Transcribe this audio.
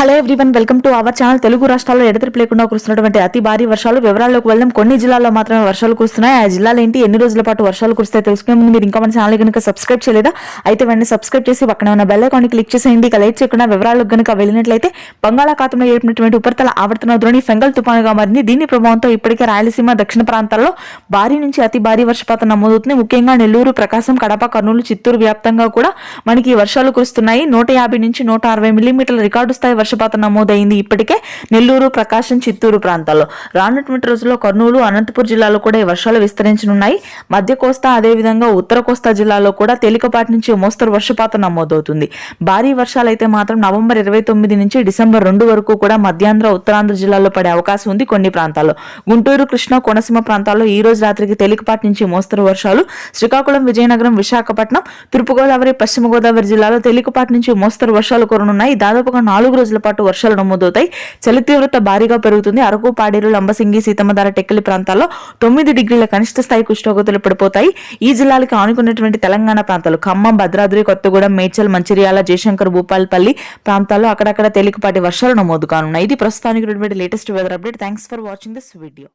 Hello everyone, welcome to our channel. Telugu రాష్ట్రాల్లో ఎడతెరిపి లేకుండా కురుస్తున్నటువంటి అతి భారీ వర్షాలు వివరాల్లోకి వెళ్దాం. కొన్ని జిల్లాల్లో మాత్రమే వర్షాలు కురుస్తున్నాయి. ఆ జిల్లాలు ఏంటి, ఎన్ని రోజుల పాటు వర్షాలు కురుస్తాయి తెలుసుకునే ముందు మీరు ఇంకా మన ఛానల్ కనుక సబ్స్క్రైబ్ చేయలేదా అయితే వెంటనే సబ్స్క్రైబ్ చేసి పక్కన ఉన్న బెల్ ఐకాన్ క్లిక్ చేసేయండి. ఇక లేట్ చేయకుండా వివరాలకు కనుక వెళ్ళినట్లయితే బంగాళాఖాతంలో ఏర్పడినటువంటి ఉపరితల ఆవర్తన ద్రోణి ఫెంగల్ తుఫానుగా మారింది. దీని ప్రభావంతో ఇప్పటికే రాయలసీమ దక్షిణ ప్రాంతాల్లో భారీ నుంచి అతి భారీ వర్షపాతం నమోదవుతుంది. ముఖ్యంగా నెల్లూరు, ప్రకాశం, కడప, కర్నూలు, చిత్తూరు వ్యాప్తంగా కూడా మనకి వర్షాలు కురుస్తున్నాయి. 150 నుంచి 160 మిల్లీమీటర్ల రికార్డు స్థాయి వర్షపాతం నమోదైంది ఇప్పటికే నెల్లూరు, ప్రకాశం, చిత్తూరు ప్రాంతాల్లో. రానున్నటువంటి రోజుల్లో కర్నూలు, అనంతపురం జిల్లాలో కూడా ఈ వర్షాలు విస్తరించనున్నాయి. మధ్య కోస్తా అదేవిధంగా ఉత్తర కోస్తా జిల్లాలో కూడా తేలికపాటి నుంచి మోస్తరు వర్షపాతం నమోదవుతుంది. భారీ వర్షాలు అయితే మాత్రం నవంబర్ 29 నుంచి డిసెంబర్ 2 వరకు కూడా మధ్యాంధ్ర, ఉత్తరాంధ్ర జిల్లాల్లో పడే అవకాశం ఉంది. కొన్ని ప్రాంతాల్లో గుంటూరు, కృష్ణా, కోనసీమ ప్రాంతాల్లో ఈ రోజు రాత్రికి తేలికపాటి నుంచి మోస్తరు వర్షాలు. శ్రీకాకుళం, విజయనగరం, విశాఖపట్నం, తూర్పుగోదావరి, పశ్చిమ గోదావరి జిల్లాలో తేలికపాటి నుంచి మోస్తరు వర్షాలు కురనున్నాయి. దాదాపుగా 4 రోజుల పాటు వర్షాలు నమోదవుతాయి. చలి తీవ్రత భారీగా పెరుగుతుంది. అరకు, పాడేరు, లంబసింగి, సీతమ్మధార, టెక్కలి ప్రాంతాల్లో 9 డిగ్రీల కనిష్ట స్థాయికి ఉష్ణోగ్రతలు పడిపోతాయి. ఈ జిల్లాలకి ఆనుకున్నటువంటి తెలంగాణ ప్రాంతాలు ఖమ్మం, భద్రాద్రి, కొత్తగూడెం, మేడ్చల్, మంచిర్యాల, జయశంకర్, భూపాలపల్లి ప్రాంతాల్లో అక్కడక్కడ తేలికపాటి వర్షాలు నమోదు కానున్నాయి. ఇది ప్రస్తుతానికి latest weather update. Thanks for watching this video.